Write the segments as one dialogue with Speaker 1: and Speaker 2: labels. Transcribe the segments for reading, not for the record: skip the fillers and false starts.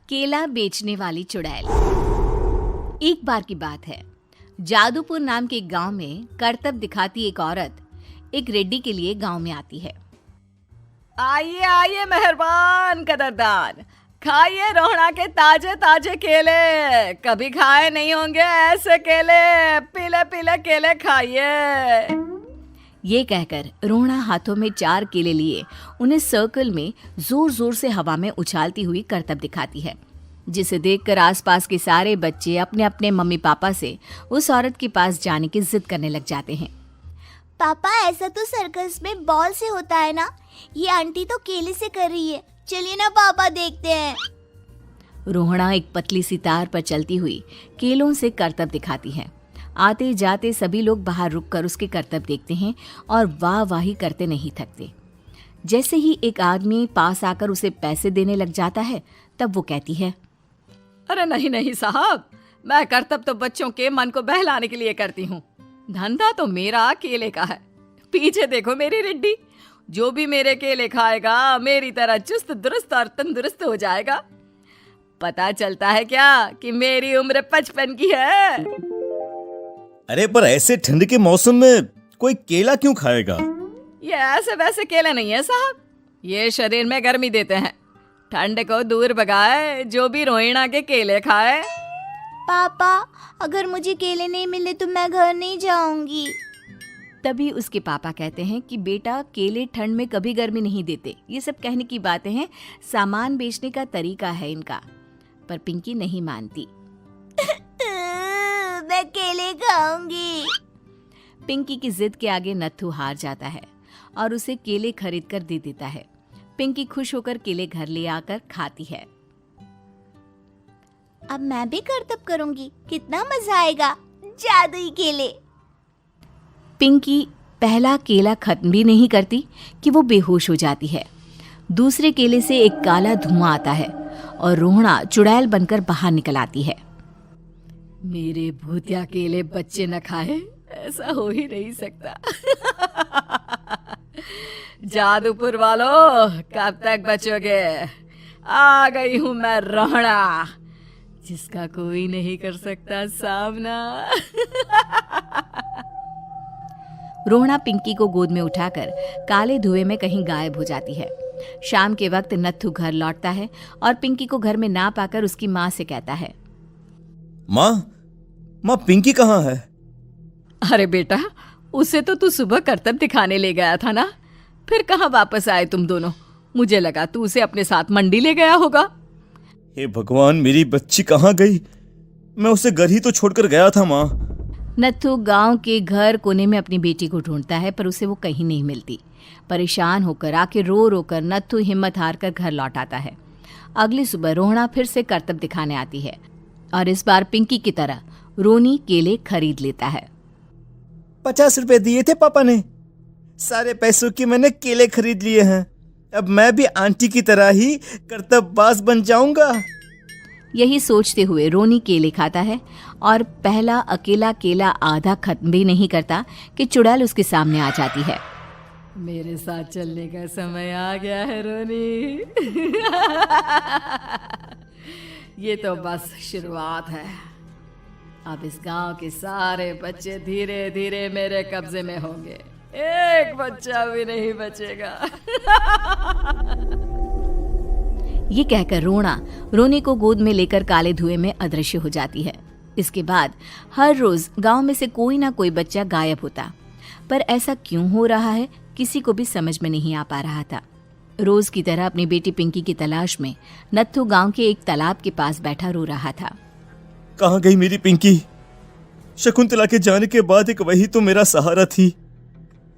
Speaker 1: केला बेचने वाली चुड़ैल। एक बार की बात है, जादूपुर नाम के एक गांव में करतब दिखाती एक औरत एक रेड्डी के लिए गांव में आती है।
Speaker 2: आइए आइए मेहरबान कदरदान, खाइए रोहड़ा के ताजे ताजे केले। कभी खाए नहीं होंगे ऐसे केले, पीले पीले केले खाइए।
Speaker 1: ये कहकर रोहड़ा हाथों में 4 केले लिए उन्हें सर्कल में जोर जोर से हवा में उछालती हुई करतब दिखाती है, जिसे देखकर आसपास के सारे बच्चे अपने अपने मम्मी पापा से उस औरत के पास जाने की जिद करने लग जाते हैं।
Speaker 3: पापा, ऐसा तो सर्कस में बॉल से होता है ना, ये आंटी तो केले से कर रही है। चलिए ना पापा, देखते हैं।
Speaker 1: रोहड़ा एक पतली सी तार पर चलती हुई केलों से करतब दिखाती है। आते जाते सभी लोग बाहर रुककर उसके करतब देखते हैं और वाह वाही करते नहीं थकते। जैसे ही एक आदमी पास आकर उसे पैसे देने लग जाता है, तब वो कहती है,
Speaker 2: अरे नहीं नहीं साहब, मैं करतब तो बच्चों के मन को बहलाने के लिए करती हूँ। धंधा तो मेरा केले का है। पीछे देखो मेरी रिड्डी, जो भी मेरे केले खाएगा मेरी तरह चुस्त दुरुस्त और तंदुरुस्त हो जाएगा। पता चलता है क्या कि मेरी उम्र 55 की है।
Speaker 4: अरे पर ऐसे ठंड के मौसम में कोई केला क्यों खाएगा?
Speaker 2: ये ऐसे वैसे केले नहीं है साहब, ये शरीर में गर्मी देते हैं। ठंड को दूर भगाए जो भी रोहिणा के केले खाए।
Speaker 3: पापा, अगर मुझे केले नहीं मिले तो मैं घर नहीं जाऊंगी।
Speaker 1: तभी उसके पापा कहते हैं कि बेटा, केले ठंड में कभी गर्मी नहीं देते। ये सब कहने की बातें हैं, सामान बेचने का तरीका है इनका। पर पिंकी नहीं मानती।
Speaker 3: मैं केले खाऊंगी।
Speaker 1: पिंकी की जिद के आगे नत्थू हार जाता है और उसे केले खरीद कर दे देता है। पिंकी खुश होकर केले घर ले आकर खाती है।
Speaker 3: अब मैं भी करतब करूंगी, कितना मजा आएगा। जादुई केले।
Speaker 1: पिंकी पहला केला खत्म भी नहीं करती कि वो बेहोश हो जाती है। दूसरे केले से एक काला धुआं आता है और रोहड़ा चुड़ैल बनकर बाहर निकल आती है।
Speaker 2: मेरे भूतिया केले बच्चे न खाए, ऐसा हो ही नहीं सकता। जादूपुर वालों, कब तक बचोगे? आ गई हूं मैं रोहड़ा, जिसका कोई नहीं कर सकता सामना।
Speaker 1: रोहड़ा पिंकी को गोद में उठाकर काले धुएं में कहीं गायब हो जाती है। शाम के वक्त नत्थू घर लौटता है और पिंकी को घर में ना पाकर उसकी माँ से कहता है,
Speaker 4: माँ पिंकी कहाँ है?
Speaker 2: अरे बेटा, उसे तो तू सुबह करतब दिखाने ले गया था ना, फिर कहाँ वापस आए तुम दोनों? मुझे लगा तू उसे अपने साथ मंडी ले गया होगा।
Speaker 4: हे भगवान, मेरी बच्ची कहाँ गई? मैं उसे घर ही तो छोड़कर गया था माँ।
Speaker 1: नत्थू गांव के घर कोने में अपनी बेटी को ढूंढता है, पर उसे वो कहीं नहीं मिलती। परेशान होकर आखिर रो रो कर नत्थू हिम्मत हार कर घर लौट आता है। अगली सुबह रोहड़ा फिर से करतब दिखाने आती है और इस बार पिंकी की तरह रोनी केले खरीद लेता है।
Speaker 4: 50 रुपए दिए थे पापा ने, सारे पैसों की मैंने केले खरीद लिए हैं। अब मैं भी आंटी की तरह ही करतबबाज बन जाऊंगा।
Speaker 1: यही सोचते हुए रोनी केले खाता है और पहला अकेला केला आधा खत्म भी नहीं करता कि चुड़ैल उसके सामने आ जाती है।
Speaker 2: मेरे साथ चलने का समय आ गया है रोनी। ये तो बस शुरुआत है। अब इस गांव के सारे बच्चे धीरे धीरे मेरे कब्जे में होंगे, एक बच्चा भी नहीं बचेगा।
Speaker 1: ये कहकर रोना रोनी को गोद में लेकर काले धुएं में अदृश्य हो जाती है। इसके बाद हर रोज गांव में से कोई ना कोई बच्चा गायब होता, पर ऐसा क्यों हो रहा है किसी को भी समझ में नहीं आ पा रहा था। रोज की तरह अपनी बेटी पिंकी की तलाश में नत्थू गांव के एक तालाब के पास बैठा रो रहा था।
Speaker 4: कहाँ गई मेरी पिंकी? शकुंतला के जाने के बाद एक वही तो मेरा सहारा थी।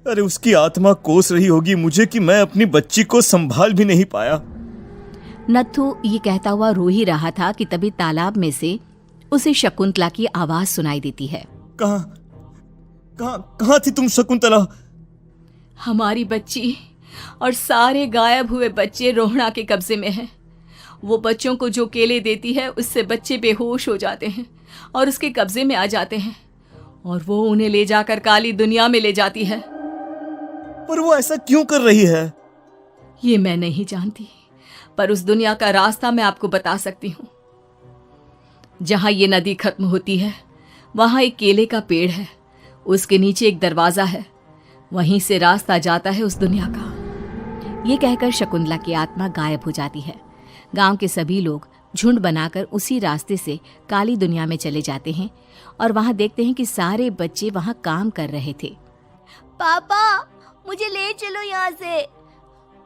Speaker 4: अरे उसकी आत्मा कोस रही होगी मुझे कि मैं अपनी बच्ची को संभाल भी नहीं पाया।
Speaker 1: नत्थू ये कहता हुआ रो ही रहा था कि तभी तालाब में से उसे शकुंतला की आवाज सुनाई देती है।
Speaker 4: कहाँ थी तुम शकुंतला?
Speaker 2: हमारी बच्ची और सारे गायब हुए बच्चे रोहड़ा के कब्जे में हैं। वो बच्चों को जो केले देती है उससे बच्चे बेहोश हो जाते हैं और उसके कब्जे में आ जाते हैं और वो उन्हें ले जाकर काली दुनिया में ले जाती है।
Speaker 4: पर वो ऐसा क्यों कर रही है?
Speaker 2: ये मैं नहीं जानती, पर उस दुनिया का रास्ता मैं आपको बता सकती हूँ। जहां ये नदी खत्म होती है वहां एक केले का पेड़ है, उसके नीचे एक दरवाजा है, वहीं से रास्ता जाता है उस दुनिया का।
Speaker 1: ये कहकर शकुंतला की आत्मा गायब हो जाती है। गांव के सभी लोग झुंड बनाकर उसी रास्ते से काली दुनिया में चले जाते हैं और वहां देखते हैं कि सारे बच्चे वहां काम कर रहे थे।
Speaker 3: पापा मुझे ले चलो यहाँ से।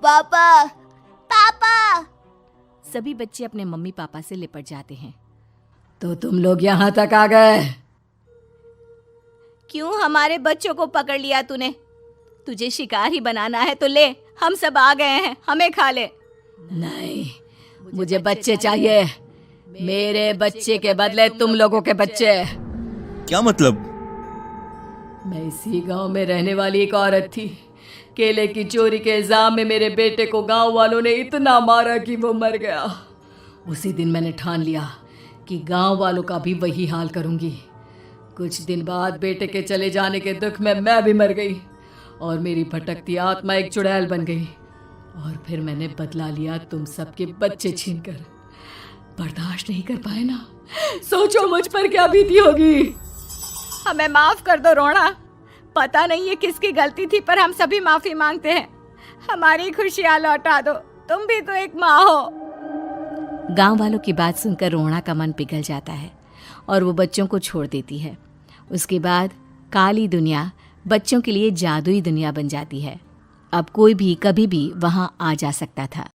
Speaker 3: पापा पापा।
Speaker 1: सभी बच्चे अपने मम्मी पापा से लिपट जाते हैं।
Speaker 2: तो तुम लोग यहाँ तक आ गए?
Speaker 1: क्यों हमारे बच्चों को पकड़ लिया तूने? तुझे शिकार ही बनाना है तो ले, हम सब आ गए हैं, हमें खा ले।
Speaker 2: नहीं, मुझे बच्चे चाहिए। मेरे बच्चे के बदले तुम लोगों के बच्चे।
Speaker 4: क्या मतलब?
Speaker 2: मैं इसी गांव में रहने वाली एक औरत थी। केले की चोरी के इल्जाम में मेरे बेटे को गांव वालों ने इतना मारा कि वो मर गया। उसी दिन मैंने ठान लिया कि गांव वालों का भी वही हाल करूंगी। कुछ दिन बाद बेटे के चले जाने के दुख में मैं भी मर गई और मेरी भटकती आत्मा एक चुड़ैल बन गई। और फिर मैंने बदला लिया तुम सबके बच्चे छीनकर। बर्दाश्त नहीं कर पाए ना? सोचो मुझ पर क्या बीती होगी।
Speaker 1: हमें माफ कर दो रोना। पता नहीं ये किसकी गलती थी, पर हम सभी माफी मांगते हैं। हमारी खुशियां लौटा दो, तुम भी तो एक माँ हो। गांव वालों की बात सुनकर रोना का मन पिघल जाता है और वो बच्चों को छोड़ देती है। उसके बाद काली दुनिया बच्चों के लिए जादुई दुनिया बन जाती है। अब कोई भी कभी भी वहां आ जा सकता था।